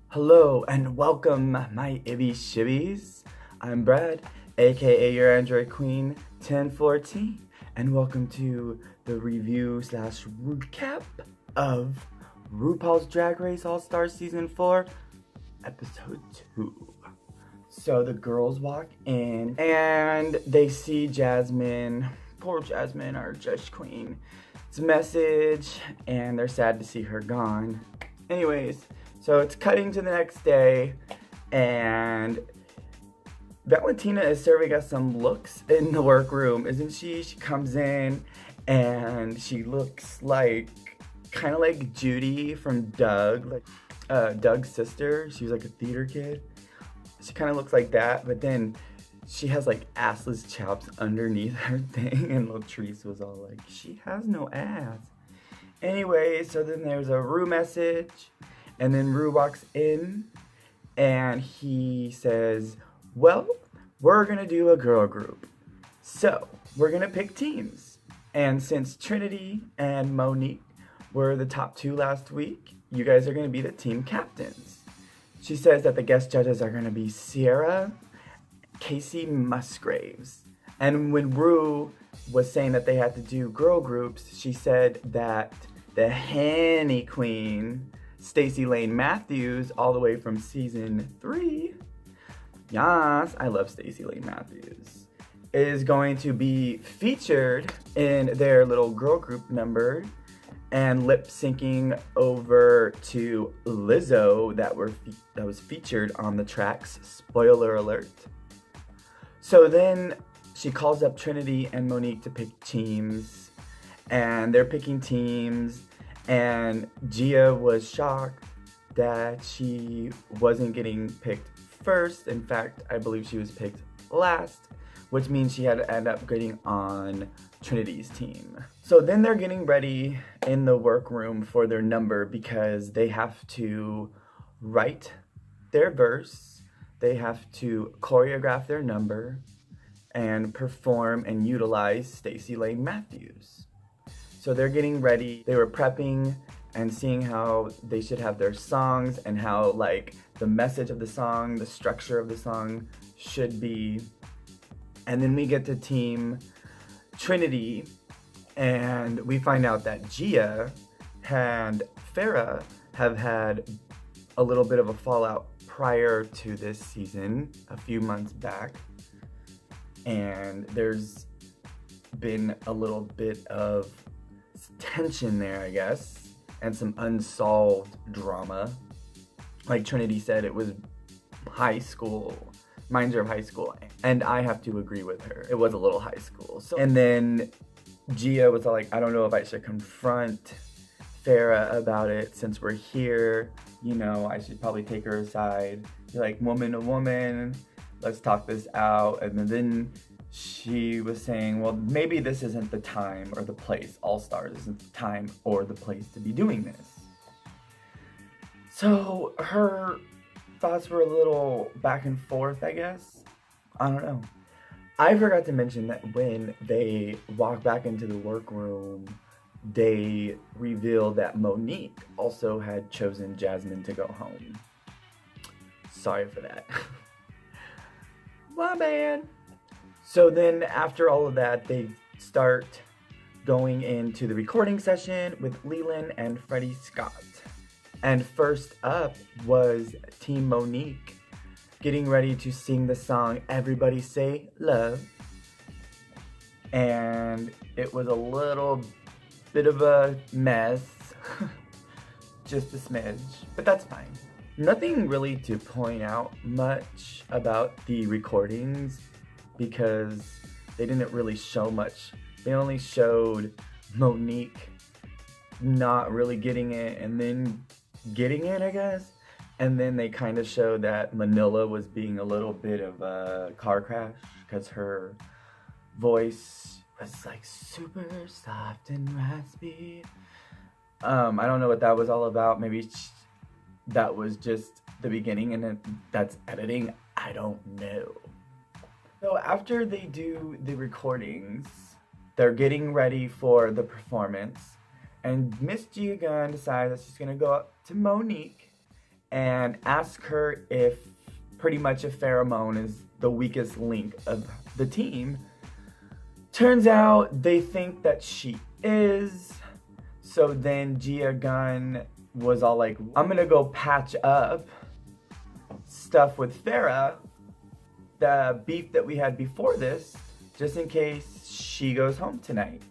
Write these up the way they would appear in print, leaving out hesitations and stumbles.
Hello and welcome, my ibby shibbies. I'm Brad, aka your Android Queen 1014, and welcome to the review slash recap of RuPaul's Drag Race All Stars Season 4, Episode 2. So the girls walk in and they see Jasmine, poor Jasmine, our Judge Queen. It's a message and they're sad to see her gone. Anyways, so it's cutting to the next day, and Valentina is serving us some looks in the workroom, isn't she? She comes in, and she looks like, kind of like Judy from Doug, like Doug's sister. She was like a theater kid. She kind of looks like that, but then she has like assless chaps underneath her thing, and Latrice was all like, she has no ass. Anyway, so then there's a Rue message. And then Rue walks in and he says, well, we're gonna do a girl group. So we're gonna pick teams. And since Trinity and Monique were the top two last week, you guys are gonna be the team captains. She says that the guest judges are gonna be Sierra, Casey Musgraves. And when Rue was saying that they had to do girl groups, she said that the Henny Queen, Stacey Lane Matthews, all the way from season 3, yes, I love Stacey Lane Matthews, is going to be featured in their little girl group number and lip syncing over to Lizzo that was featured on the tracks. Spoiler alert. So then she calls up Trinity and Monique to pick teams, and they're picking teams. And Gia was shocked that she wasn't getting picked first. In fact, I believe she was picked last, which means she had to end up getting on Trinity's team. So then they're getting ready in the workroom for their number because they have to write their verse, they have to choreograph their number, and perform and utilize Stacey Lane Matthews. So they're getting ready, they were prepping and seeing how they should have their songs and how like the message of the song, the structure of the song should be. And then we get to team Trinity and we find out that Gia and Farrah have had a little bit of a fallout prior to this season, a few months back. And there's been a little bit of tension there, I guess, and some unsolved drama. Like Trinity said, it was high school, reminds her of high school, and I have to agree with her. It was a little high school. So, and then Gia was like, I don't know if I should confront Farrah about it since we're here. You know, I should probably take her aside, be like, woman to woman, let's talk this out. And then she was saying, well, maybe this isn't the time or the place. All Stars isn't the time or the place to be doing this. So her thoughts were a little back and forth, I guess. I don't know. I forgot to mention that when they walk back into the workroom, they revealed that Monique also had chosen Jasmine to go home. Sorry for that. My bad. So then after all of that, they start going into the recording session with Leland and Freddie Scott. And first up was Team Monique getting ready to sing the song Everybody Say Love. And it was a little bit of a mess. Just a smidge, but that's fine. Nothing really to point out much about the recordings because they didn't really show much. They only showed Monique not really getting it and then getting it, I guess. And then they kind of showed that Manila was being a little bit of a car crash because her voice was like super soft and raspy. I don't know what that was all about. Maybe that was just the beginning and then that's editing. I don't know. So after they do the recordings, they're getting ready for the performance, and Miss Gia Gunn decides that she's gonna go up to Monique and ask her if pretty much a pheromone is the weakest link of the team. Turns out they think that she is. So then Gia Gunn was all like, I'm gonna go patch up stuff with Farrah, the beef that we had before this, just in case she goes home tonight.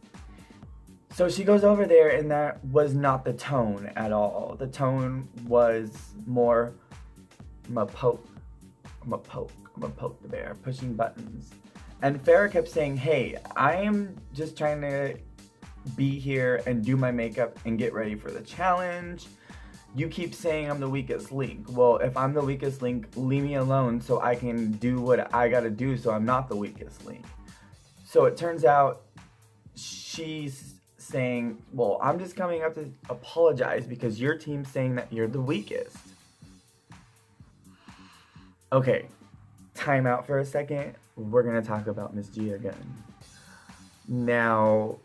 So she goes over there, and that was not the tone at all. The tone was more, I'm gonna poke the bear, pushing buttons. And Farrah kept saying, hey, I am just trying to be here and do my makeup and get ready for the challenge. You keep saying I'm the weakest link. Well, if I'm the weakest link, leave me alone so I can do what I gotta do so I'm not the weakest link. So it turns out she's saying, well, I'm just coming up to apologize because your team's saying that you're the weakest. Okay, time out for a second. We're gonna talk about Miss Gia Gunn. Now,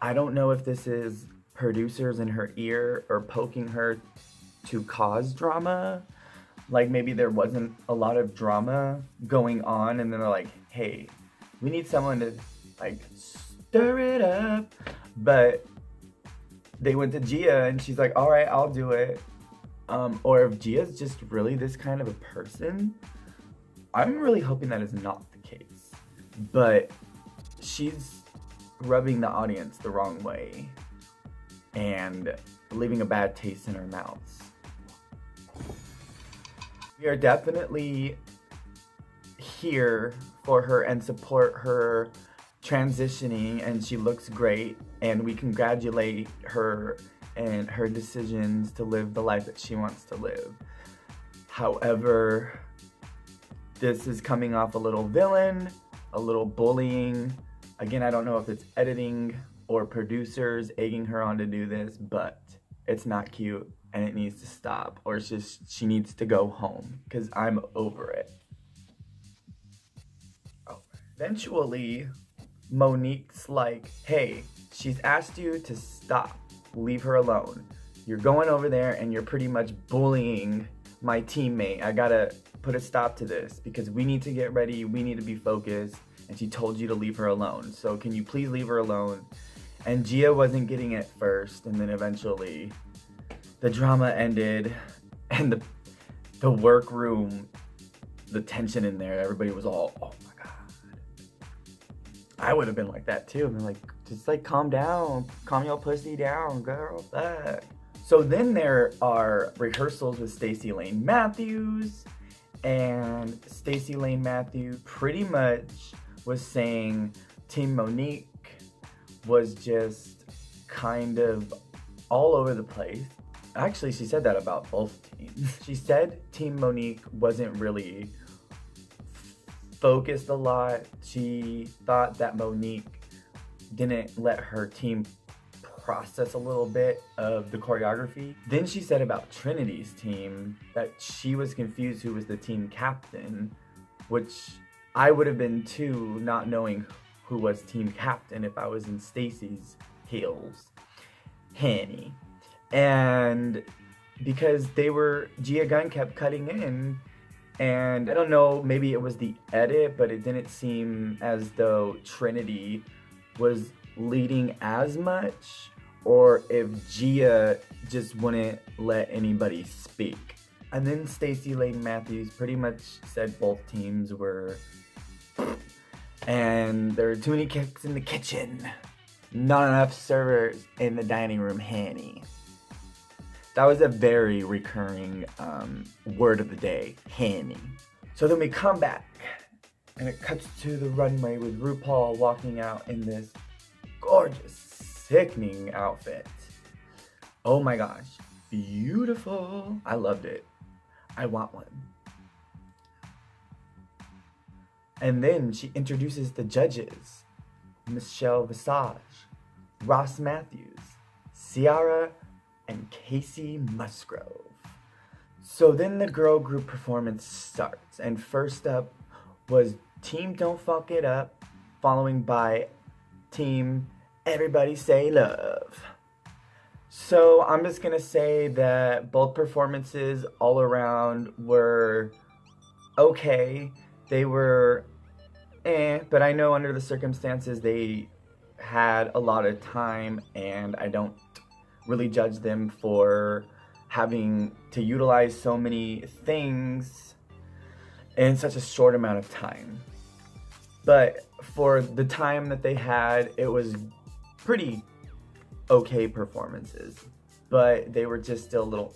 I don't know if this is producers in her ear or poking her to cause drama. Like maybe there wasn't a lot of drama going on and then they're like, hey, we need someone to like stir it up. But they went to Gia and she's like, all right, I'll do it. Or if Gia's just really this kind of a person, I'm really hoping that is not the case. But she's rubbing the audience the wrong way and leaving a bad taste in our mouths. We are definitely here for her and support her transitioning, and she looks great, and we congratulate her and her decisions to live the life that she wants to live. However, this is coming off a little villain, a little bullying. Again, I don't know if it's editing or producers egging her on to do this, but it's not cute and it needs to stop, or it's just she needs to go home because I'm over it. Oh. Eventually, Monique's like, hey, she's asked you to stop, leave her alone. You're going over there and you're pretty much bullying my teammate. I gotta put a stop to this because we need to get ready, we need to be focused, and she told you to leave her alone. So can you please leave her alone? And Gia wasn't getting it first, and then eventually the drama ended, and the workroom, the tension in there, everybody was all, oh my God. I would have been like that too. I'm like, just like calm down, calm your pussy down, girl. Fuck. So then there are rehearsals with Stacey Lane Matthews, and Stacey Lane Matthews pretty much was saying Team Monique was just kind of all over the place. Actually, she said that about both teams. She said Team Monique wasn't really focused a lot. She thought that Monique didn't let her team process a little bit of the choreography. Then she said about Trinity's team that she was confused who was the team captain, which I would have been too, not knowing who was team captain if I was in Stacey's heels. Hanny. And because Gia Gunn kept cutting in, and I don't know, maybe it was the edit, but it didn't seem as though Trinity was leading as much, or if Gia just wouldn't let anybody speak. And then Stacey Lane Matthews pretty much said both teams were, and there were too many cooks in the kitchen, not enough servers in the dining room, Hanny. That was a very recurring word of the day, Hanny. So then we come back, and it cuts to the runway with Rupaul walking out in this gorgeous, sickening outfit. Oh my gosh, beautiful. I loved it. I want one. And then she introduces the judges, Michelle Visage, Ross Matthews, Ciara, and Casey Musgrove. So then the girl group performance starts, and first up was Team Don't Fuck It Up, following by Team Everybody Say Love. So I'm just gonna say that both performances all around were okay. They were but I know under the circumstances they had a lot of time, and I don't really judge them for having to utilize so many things in such a short amount of time. But for the time that they had, it was pretty okay performances, but they were just still a little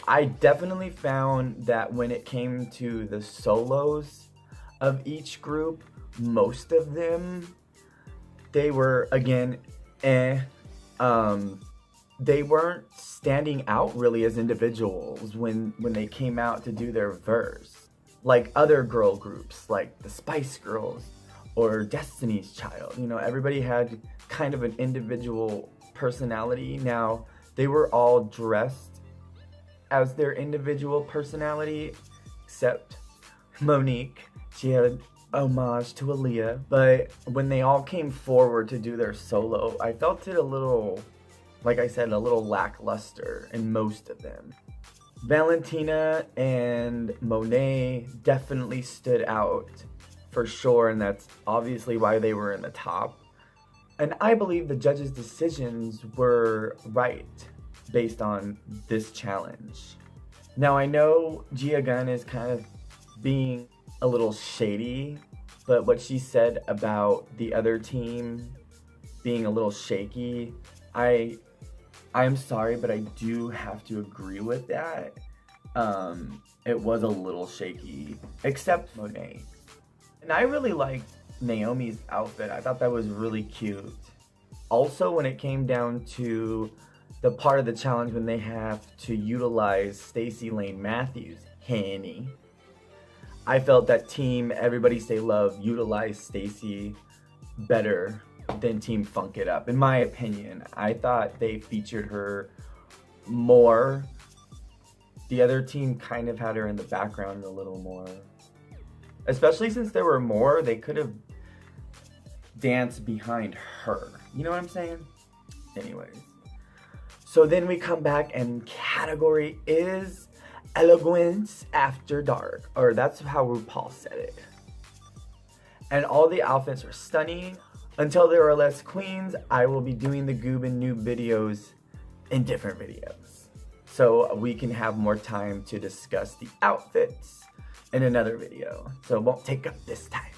I definitely found that when it came to the solos of each group, most of them, they were again they weren't standing out really as individuals when they came out to do their verse, like other girl groups like the Spice Girls or Destiny's Child. You know, everybody had kind of an individual personality. Now, they were all dressed as their individual personality, except Monique. She had homage to Aaliyah. But when they all came forward to do their solo, I felt it a little, like I said, a little lackluster in most of them. Valentina and Monet definitely stood out for sure, and that's obviously why they were in the top. And I believe the judges' decisions were right based on this challenge. Now, I know Gia Gunn is kind of being a little shady, but what she said about the other team being a little shaky, I'm sorry, but I do have to agree with that. It was a little shaky, except Monet. And I really liked Naomi's outfit. I thought that was really cute. Also, when it came down to the part of the challenge when they have to utilize Stacey Lane Matthews, Henny, I felt that Team Everybody Say Love utilized Stacey better than Team Funk It Up. In my opinion, I thought they featured her more. The other team kind of had her in the background a little more. Especially since there were more, they could have danced behind her. You know what I'm saying? Anyways. So then we come back and category is Elegance After Dark. Or that's how RuPaul said it. And all the outfits were stunning. Until there are less queens, I will be doing the Goob and Noob videos in different videos, so we can have more time to discuss the outfits in another video. So it won't take up this time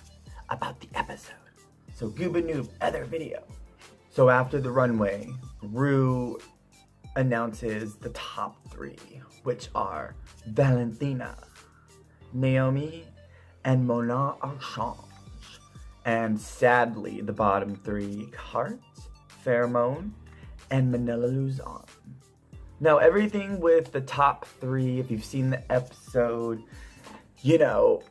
about the episode. So Goob and Noob, other video. So after the runway, Ru announces the top three, which are Valentina, Naomi, and Mona Archange. And sadly, the bottom three, Carte, Pheromone, and Manila Luzon. Now, everything with the top three, if you've seen the episode, you know,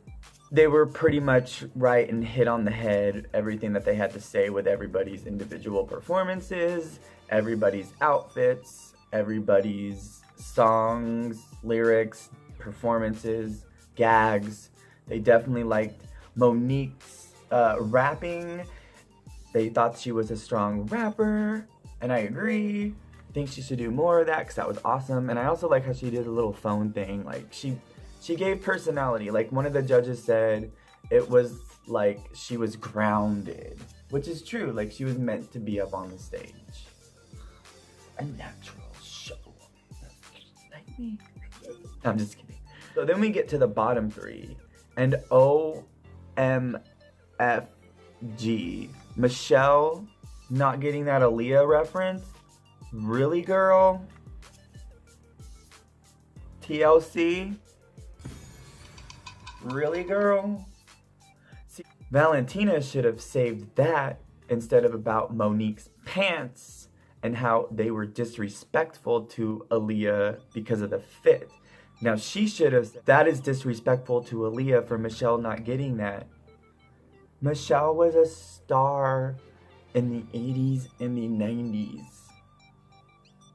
they were pretty much right and hit on the head everything that they had to say with everybody's individual performances, everybody's outfits, everybody's songs, lyrics, performances, gags. They definitely liked Monique's rapping. They thought she was a strong rapper, and I agree. I think she should do more of that because that was awesome. And I also like how she did a little phone thing. Like she gave personality. Like one of the judges said it was like she was grounded, which is true. Like she was meant to be up on the stage. A natural show. Like me. I'm just kidding. So then we get to the bottom three, and OMFG. Michelle not getting that Aaliyah reference? Really, girl? TLC? Really, girl? See, Valentina should have saved that instead of about Monique's pants and how they were disrespectful to Aaliyah because of the fit. Now, she should have said, that is disrespectful to Aaliyah for Michelle not getting that. Michelle was a star in the 80s and the 90s.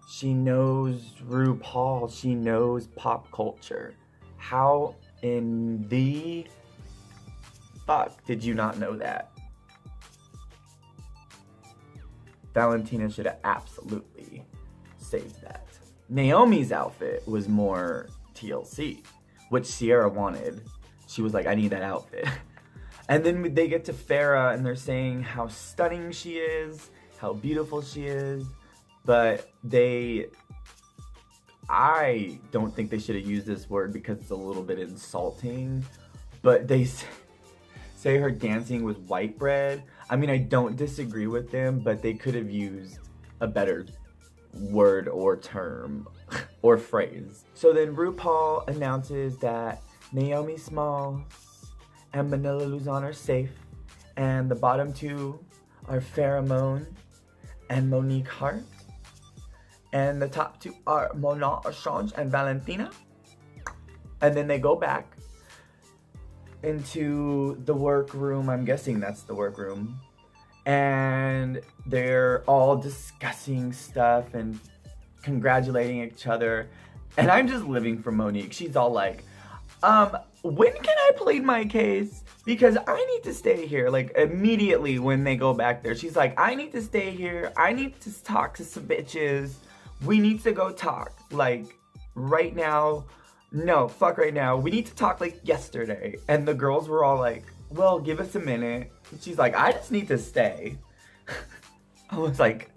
She knows RuPaul. She knows pop culture. How in the fuck did you not know that? Valentina should have absolutely saves that. Naomi's outfit was more TLC, which Sierra wanted. She was like, I need that outfit. And then they get to Farrah and they're saying how stunning she is, how beautiful she is, but I don't think they should have used this word because it's a little bit insulting, but they say her dancing with white bread. I mean, I don't disagree with them, but they could have used a better word or term or phrase. So then RuPaul announces that Naomi Smalls and Manila Luzon are safe, and the bottom two are Pheromone and Monique Hart, and the top two are Mona Assange and Valentina. And then they go back into the workroom, I'm guessing that's the workroom, and they're all discussing stuff and congratulating each other, and I'm just living for Monique. She's all like, when can I plead my case? Because I need to stay here. Like, immediately when they go back there, she's like, I need to stay here. I need to talk to some bitches. We need to go talk. Like, right now. No, fuck right now. We need to talk like yesterday. And the girls were all like, well, give us a minute. And she's like, I just need to stay. I was like,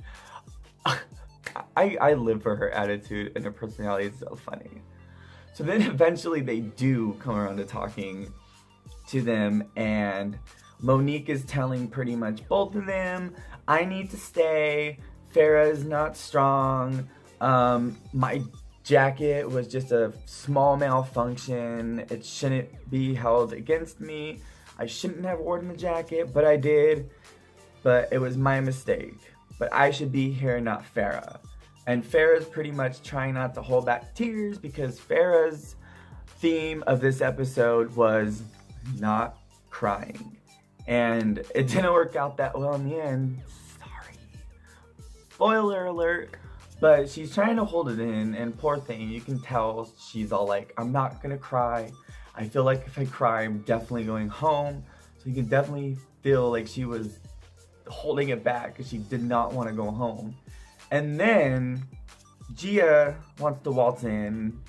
I live for her attitude, and her personality is so funny. So then eventually they do come around to talking to them, and Monique is telling pretty much both of them, I need to stay, Farrah is not strong, my jacket was just a small malfunction, it shouldn't be held against me, I shouldn't have worn the jacket, but I did, but it was my mistake, but I should be here, not Farrah. And Farrah's pretty much trying not to hold back tears because Farrah's theme of this episode was not crying. And it didn't work out that well in the end. Sorry. Spoiler alert. But she's trying to hold it in, and poor thing, you can tell she's all like, I'm not gonna cry. I feel like if I cry, I'm definitely going home. So you can definitely feel like she was holding it back because she did not want to go home. And then Gia wants to waltz in,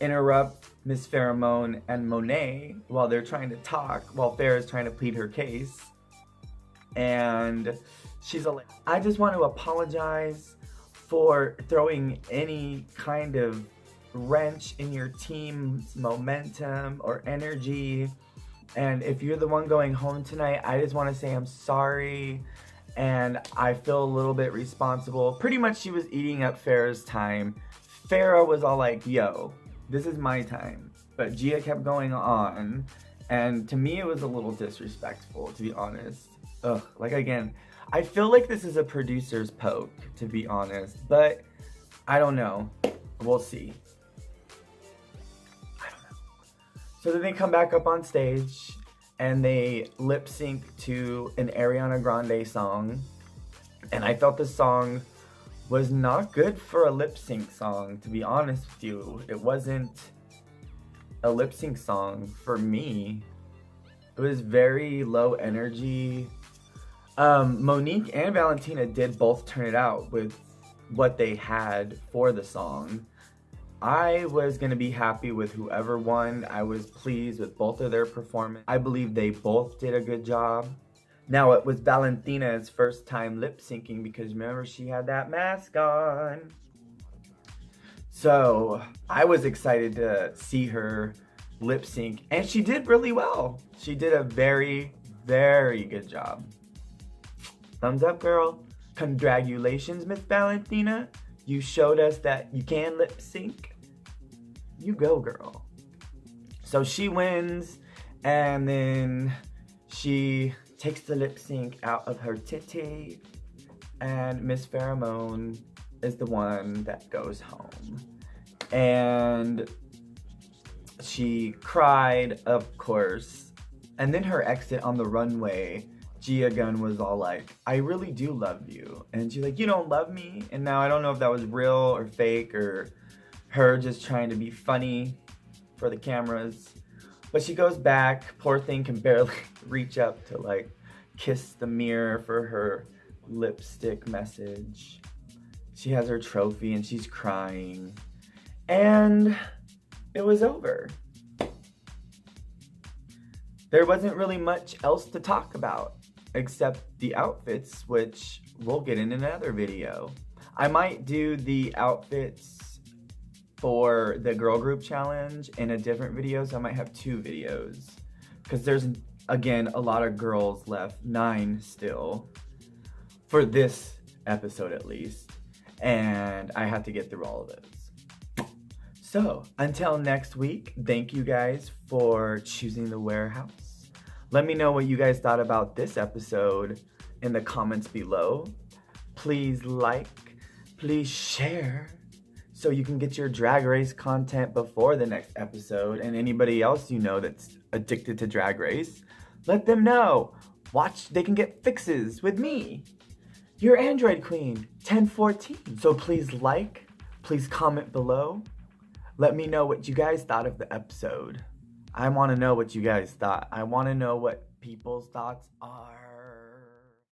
interrupt Miss Pheromone and Monet while they're trying to talk, while Farrah's trying to plead her case. And she's like, I just want to apologize for throwing any kind of wrench in your team's momentum or energy. And if you're the one going home tonight, I just want to say I'm sorry. And I feel a little bit responsible. Pretty much she was eating up Farrah's time. Farrah was all like, yo, this is my time. But Gia kept going on. And to me, it was a little disrespectful, to be honest. Ugh, like again, I feel like this is a producer's poke, to be honest. But I don't know. We'll see. I don't know. So then they come back up on stage. And they lip sync to an Ariana Grande song. And I felt the song was not good for a lip sync song, to be honest with you. It wasn't a lip sync song for me. It was very low energy. Monique and Valentina did both turn it out with what they had for the song. I was going to be happy with whoever won. I was pleased with both of their performance. I believe they both did a good job. Now, it was Valentina's first time lip syncing because remember, she had that mask on. So, I was excited to see her lip sync, and she did really well. She did a very, very good job. Thumbs up, girl. Congratulations, Miss Valentina. You showed us that you can lip sync. You go, girl. So she wins, and then she takes the lip sync out of her titty, and Miss Pheromone is the one that goes home. And she cried, of course. And then her exit on the runway, Gia Gunn was all like, I really do love you. And she's like, you don't love me? And now I don't know if that was real or fake or her just trying to be funny for the cameras. But she goes back. Poor thing can barely reach up to like kiss the mirror for her lipstick message. She has her trophy and she's crying. And it was over. There wasn't really much else to talk about except the outfits, which we'll get in another video. I might do the outfits for the girl group challenge in a different video, so I might have 2 videos. Because there's, again, a lot of girls left, 9 still, for this episode at least. And I have to get through all of those. So, until next week, thank you guys for choosing the warehouse. Let me know what you guys thought about this episode in the comments below. Please like, please share, so you can get your Drag Race content before the next episode. And anybody else you know that's addicted to Drag Race, let them know. They can get fixes with me, your Android Queen, 1014. So please like, please comment below. Let me know what you guys thought of the episode. I want to know what you guys thought. I want to know what people's thoughts are.